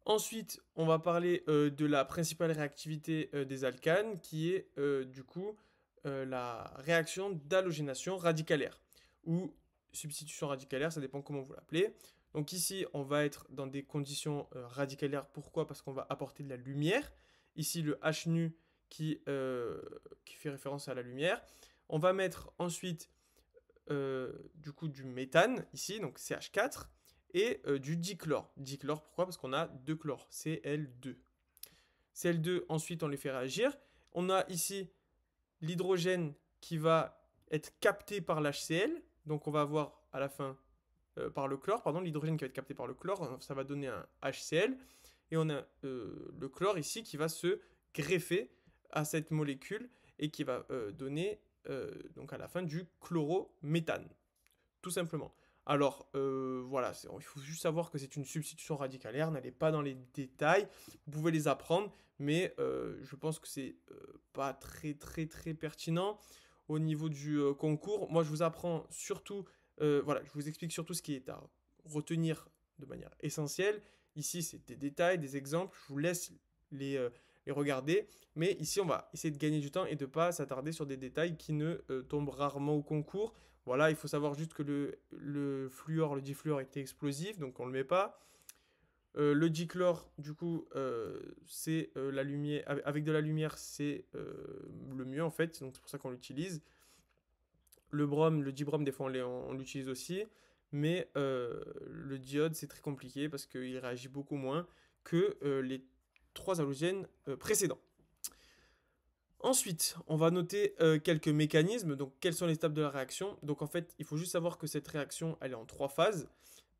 Ensuite, on va parler de la principale réactivité des alcanes, qui est du coup la réaction d'halogénation radicalaire, ou substitution radicalaire, ça dépend comment vous l'appelez. Donc ici, on va être dans des conditions radicalaires. Pourquoi? Parce qu'on va apporter de la lumière. Ici, le H nu qui fait référence à la lumière. On va mettre ensuite du coup du méthane, ici, donc CH4, et du dichlore. Dichlore, pourquoi? Parce qu'on a deux chlores, Cl2. Cl2, ensuite, on les fait réagir. On a ici l'hydrogène qui va être capté par l'HCl, donc on va avoir à la fin, par le chlore, pardon, l'hydrogène qui va être capté par le chlore, ça va donner un HCl, et on a le chlore ici qui va se greffer à cette molécule et qui va donner donc à la fin du chlorométhane, tout simplement. Alors voilà, il faut juste savoir que c'est une substitution radicalaire, n'allez pas dans les détails, vous pouvez les apprendre, mais je pense que c'est pas très pertinent au niveau du concours. Moi je vous apprends surtout, voilà, je vous explique surtout ce qui est à retenir de manière essentielle. Ici c'est des détails, des exemples, je vous laisse les, euh, les regarder, mais ici on va essayer de gagner du temps et de ne pas s'attarder sur des détails qui ne tombent rarement au concours. Voilà, il faut savoir juste que le fluor, le difluor était explosif, donc on ne le met pas. Le dichlore, du coup, c'est la lumière. Avec de la lumière, c'est le mieux en fait, donc c'est pour ça qu'on l'utilise. Le brome, le dibrome, des fois on l'utilise aussi, mais le diode, c'est très compliqué parce qu'il réagit beaucoup moins que les trois halogènes précédents. Ensuite, on va noter quelques mécanismes. Donc, quelles sont les étapes de la réaction? Donc, en fait, il faut juste savoir que cette réaction, elle est en trois phases.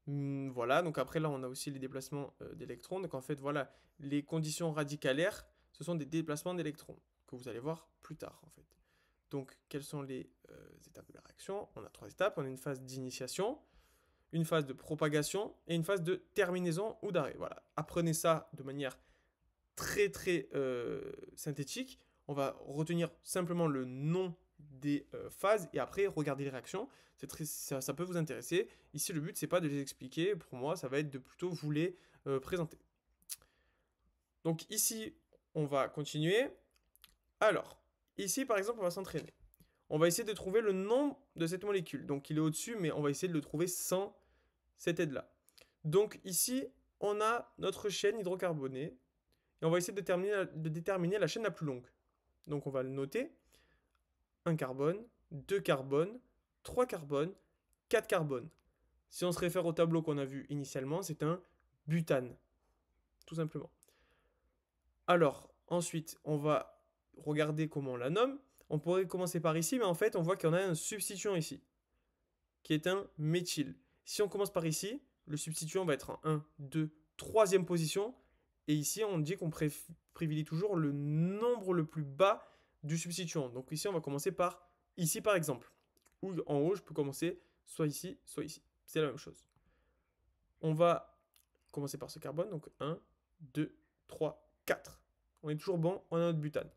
Voilà. Donc, après, là, on a aussi les déplacements d'électrons. Donc, en fait, voilà, les conditions radicalaires, ce sont des déplacements d'électrons que vous allez voir plus tard, en fait. Donc, quelles sont les étapes de la réaction? On a trois étapes. On a une phase d'initiation, une phase de propagation et une phase de terminaison ou d'arrêt. Voilà. Apprenez ça de manière très synthétique. On va retenir simplement le nom des phases et après regarder les réactions. Ça peut vous intéresser. Ici, le but, c'est pas de les expliquer. Pour moi, ça va être de plutôt vous les présenter. Donc ici, on va continuer. Alors, ici, par exemple, on va s'entraîner. On va essayer de trouver le nom de cette molécule. Donc, il est au-dessus, mais on va essayer de le trouver sans cette aide-là. Donc, ici, on a notre chaîne hydrocarbonée. Et on va essayer de déterminer la chaîne la plus longue. Donc on va le noter. 1 carbone, 2 carbones, 3 carbones, 4 carbones. Si on se réfère au tableau qu'on a vu initialement, c'est un butane. Tout simplement. Alors, ensuite, on va regarder comment on la nomme. On pourrait commencer par ici, mais en fait, on voit qu'il y en a un substituant ici, qui est un méthyle. Si on commence par ici, le substituant va être en 1, 2, 3e position. Et ici, on dit qu'on privilégie toujours le nombre le plus bas du substituant. Donc ici, on va commencer par ici, par exemple. Ou en haut, je peux commencer soit ici, soit ici. C'est la même chose. On va commencer par ce carbone. Donc 1, 2, 3, 4. On est toujours bon, on a notre butane.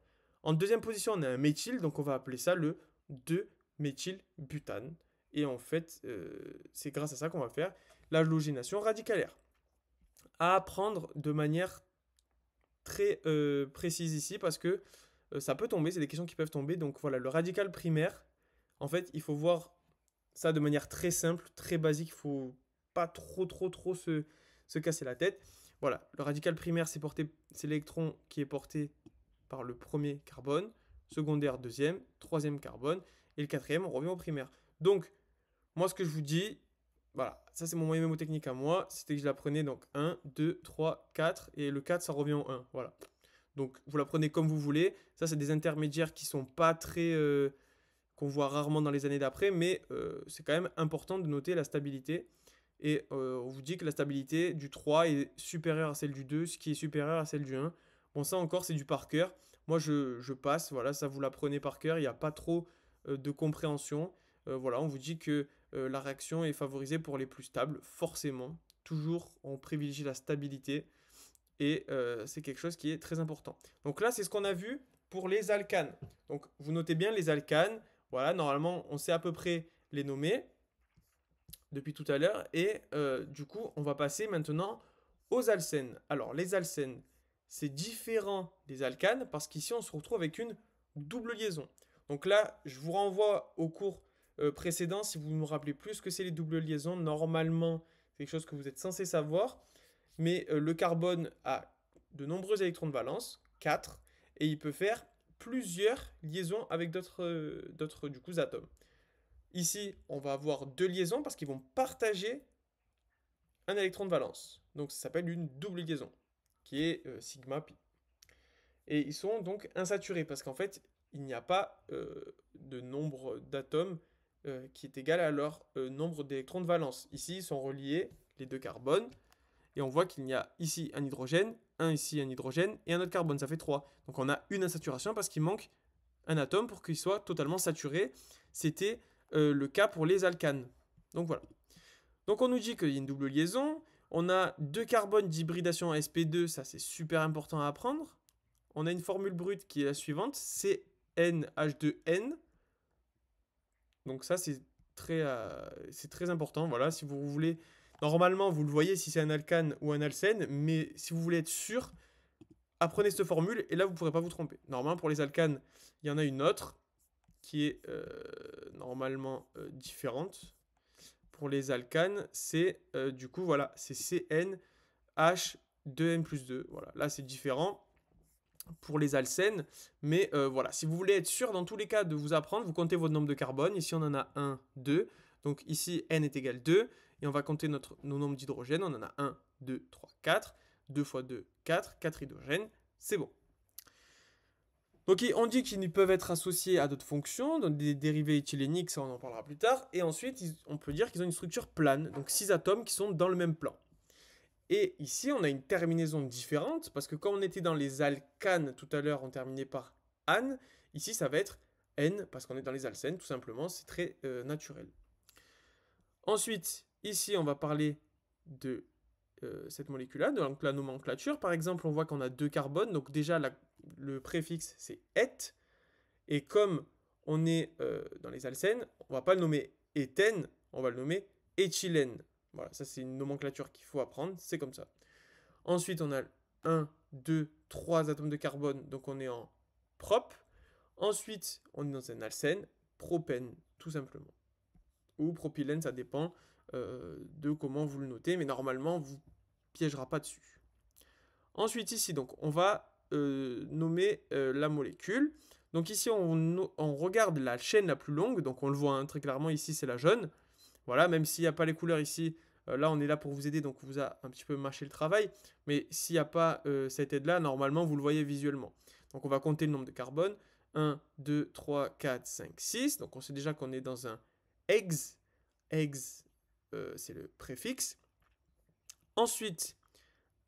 En deuxième position, on a un méthyle. Donc on va appeler ça le 2-méthylbutane. Et en fait, c'est grâce à ça qu'on va faire l'halogénation radicalaire. À apprendre de manière très précise ici parce que ça peut tomber, c'est des questions qui peuvent tomber. Donc voilà, le radical primaire, en fait, il faut voir ça de manière très simple, très basique. Il faut pas trop se casser la tête. Voilà, le radical primaire, c'est l'électron qui est porté par le premier carbone, secondaire deuxième, troisième carbone, et le quatrième, on revient au primaire. Donc, moi, ce que je vous dis, voilà, ça c'est mon moyen mémotechnique à moi, c'était que je l'apprenais donc 1, 2, 3, 4, et le 4 ça revient au 1, voilà. Donc vous l'apprenez comme vous voulez, ça c'est des intermédiaires qui sont pas très... qu'on voit rarement dans les années d'après, mais c'est quand même important de noter la stabilité. Et on vous dit que la stabilité du 3 est supérieure à celle du 2, ce qui est supérieur à celle du 1. Bon, ça encore, c'est du par cœur. Moi, je passe, voilà, ça vous l'apprenez par cœur, il n'y a pas trop de compréhension. Voilà, on vous dit que la réaction est favorisée pour les plus stables, forcément. Toujours, on privilégie la stabilité et c'est quelque chose qui est très important. Donc là, c'est ce qu'on a vu pour les alcanes. Donc vous notez bien les alcanes. Voilà, normalement, on sait à peu près les nommer depuis tout à l'heure. Et du coup, on va passer maintenant aux alcènes. Alors, les alcènes, c'est différent des alcanes parce qu'ici, on se retrouve avec une double liaison. Donc là, je vous renvoie au cours précédent si vous me rappelez plus ce que c'est les doubles liaisons. Normalement, c'est quelque chose que vous êtes censé savoir. Mais le carbone a de nombreux électrons de valence, 4, et il peut faire plusieurs liaisons avec d'autres du coup atomes. Ici, on va avoir deux liaisons parce qu'ils vont partager un électron de valence. Donc ça s'appelle une double liaison, qui est sigma pi. Et ils sont donc insaturés parce qu'en fait, il n'y a pas de nombre d'atomes qui est égal à leur nombre d'électrons de valence. Ici, ils sont reliés, les deux carbones, et on voit qu'il y a ici un hydrogène, ici un hydrogène, et un autre carbone, ça fait 3. Donc on a une insaturation parce qu'il manque un atome pour qu'il soit totalement saturé. C'était le cas pour les alcanes. Donc voilà. Donc on nous dit qu'il y a une double liaison. On a deux carbones d'hybridation sp2, ça c'est super important à apprendre. On a une formule brute qui est la suivante, CnH2n. Donc ça c'est très important. Voilà, si vous voulez, normalement vous le voyez si c'est un alcane ou un alcène, mais si vous voulez être sûr, apprenez cette formule et là vous ne pourrez pas vous tromper. Normalement pour les alcanes, il y en a une autre qui est normalement différente. Pour les alcanes, c'est du coup voilà, c'est CnH2n plus 2. Voilà, là c'est différent pour les alcènes, mais voilà, si vous voulez être sûr dans tous les cas de vous apprendre, vous comptez votre nombre de carbone. Ici on en a 1, 2, donc ici n est égal 2, et on va compter nos nombres d'hydrogène. On en a 1, 2, 3, 4, 2 fois 2, 4, 4 hydrogènes, c'est bon. Donc on dit qu'ils peuvent être associés à d'autres fonctions, donc des dérivés éthyléniques, ça on en parlera plus tard, et ensuite on peut dire qu'ils ont une structure plane, donc 6 atomes qui sont dans le même plan. Et ici, on a une terminaison différente, parce que quand on était dans les alcanes tout à l'heure, on terminait par -ane. Ici, ça va être N, parce qu'on est dans les alcènes, tout simplement, c'est très naturel. Ensuite, ici, on va parler de cette molécule-là, donc la nomenclature. Par exemple, on voit qu'on a deux carbones, donc déjà, le préfixe, c'est -et. Et comme on est dans les alcènes, on ne va pas le nommer éthène, on va le nommer éthylène. Voilà, ça c'est une nomenclature qu'il faut apprendre, c'est comme ça. Ensuite, on a 1, 2, 3 atomes de carbone, donc on est en prop. Ensuite, on est dans un alcène, propène, tout simplement. Ou propylène, ça dépend de comment vous le notez, mais normalement, vous ne piégera pas dessus. Ensuite, ici, donc, on va nommer la molécule. Donc ici, on regarde la chaîne la plus longue, donc on le voit hein, très clairement, ici c'est la jaune. Voilà, même s'il n'y a pas les couleurs ici, là on est là pour vous aider, donc on vous a un petit peu mâché le travail. Mais s'il n'y a pas cette aide-là, normalement vous le voyez visuellement. Donc on va compter le nombre de carbone. 1, 2, 3, 4, 5, 6. Donc on sait déjà qu'on est dans un ex. Ex, c'est le préfixe. Ensuite,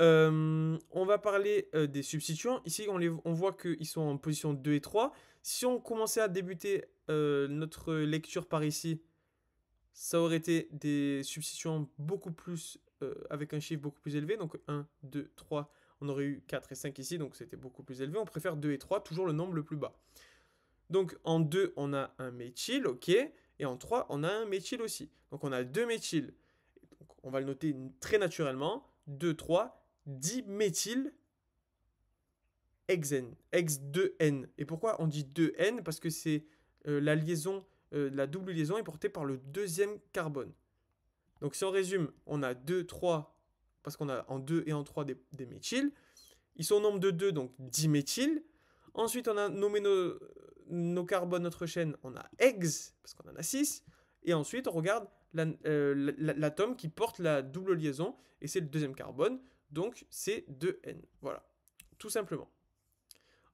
on va parler des substituants. Ici, on voit qu'ils sont en position 2 et 3. Si on commençait à débuter notre lecture par ici, ça aurait été des substituants beaucoup plus, avec un chiffre beaucoup plus élevé. Donc 1, 2, 3, on aurait eu 4 et 5 ici, donc c'était beaucoup plus élevé. On préfère 2 et 3, toujours le nombre le plus bas. Donc en 2, on a un méthyle, ok. Et en 3, on a un méthyle aussi. Donc on a 2 méthyles. Donc, on va le noter très naturellement. 2, 3, diméthyl hexène, hex2n. Et pourquoi on dit 2n? Parce que c'est la liaison, la double liaison est portée par le deuxième carbone. Donc si on résume, on a 2, 3, parce qu'on a en 2 et en 3 des méthyles. Ils sont au nombre de 2, donc diméthyl. Ensuite, on a nommé nos carbones, notre chaîne, on a hex, parce qu'on en a 6. Et ensuite, on regarde l'atome qui porte la double liaison, et c'est le deuxième carbone, donc c'est 2n. Voilà, tout simplement.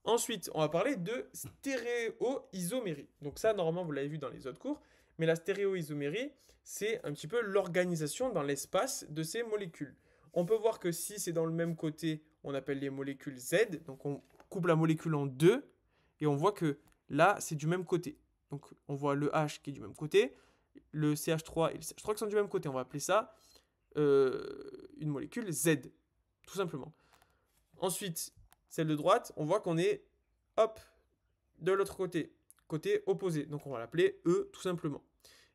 Ensuite, on va parler de stéréoisomérie. Donc ça, normalement, vous l'avez vu dans les autres cours, mais la stéréoisomérie, c'est un petit peu l'organisation dans l'espace de ces molécules. On peut voir que si c'est dans le même côté, on appelle les molécules Z, donc on coupe la molécule en deux, et on voit que là, c'est du même côté. Donc on voit le H qui est du même côté, le CH3 et le CH3 qui sont du même côté. On va appeler ça une molécule Z, tout simplement. Ensuite, celle de droite, on voit qu'on est, hop, de l'autre côté, côté opposé. Donc on va l'appeler E, tout simplement.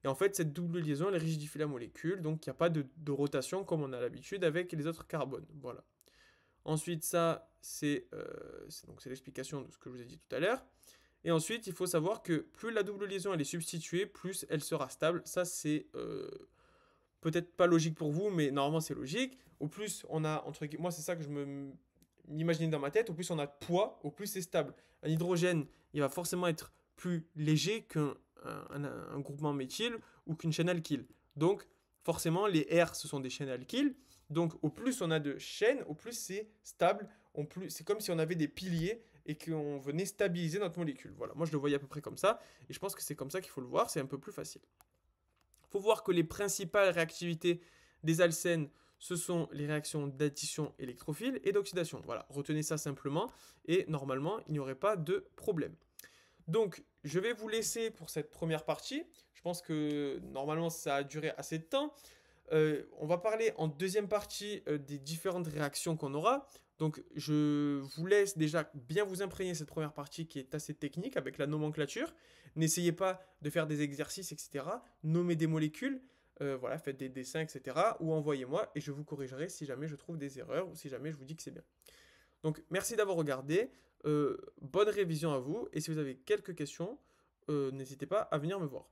Et en fait, cette double liaison, elle rigidifie la molécule, donc il n'y a pas de rotation comme on a l'habitude avec les autres carbones. Voilà. Ensuite, ça, c'est l'explication de ce que je vous ai dit tout à l'heure. Et ensuite, il faut savoir que plus la double liaison elle est substituée, plus elle sera stable. Ça, c'est peut-être pas logique pour vous, mais normalement, c'est logique. Au plus on a, entre moi, c'est ça que je m'imagine dans ma tête, au plus on a de poids, au plus c'est stable. Un hydrogène, il va forcément être plus léger qu'un groupement méthyle ou qu'une chaîne alkyle. Donc, forcément, les R, ce sont des chaînes alkyles. Donc, au plus on a de chaînes, au plus c'est stable. C'est comme si on avait des piliers et qu'on venait stabiliser notre molécule. Voilà, moi je le voyais à peu près comme ça. Et je pense que c'est comme ça qu'il faut le voir, c'est un peu plus facile. Il faut voir que les principales réactivités des alcènes, ce sont les réactions d'addition électrophile et d'oxydation. Voilà, retenez ça simplement et normalement, il n'y aurait pas de problème. Donc, je vais vous laisser pour cette première partie. Je pense que normalement, ça a duré assez de temps. On va parler en deuxième partie des différentes réactions qu'on aura. Donc, je vous laisse déjà bien vous imprégner cette première partie qui est assez technique avec la nomenclature. N'essayez pas de faire des exercices, etc. Nommez des molécules, voilà, faites des dessins, etc. Ou envoyez-moi et je vous corrigerai si jamais je trouve des erreurs ou si jamais je vous dis que c'est bien. Donc, merci d'avoir regardé. Bonne révision à vous. Et si vous avez quelques questions, n'hésitez pas à venir me voir.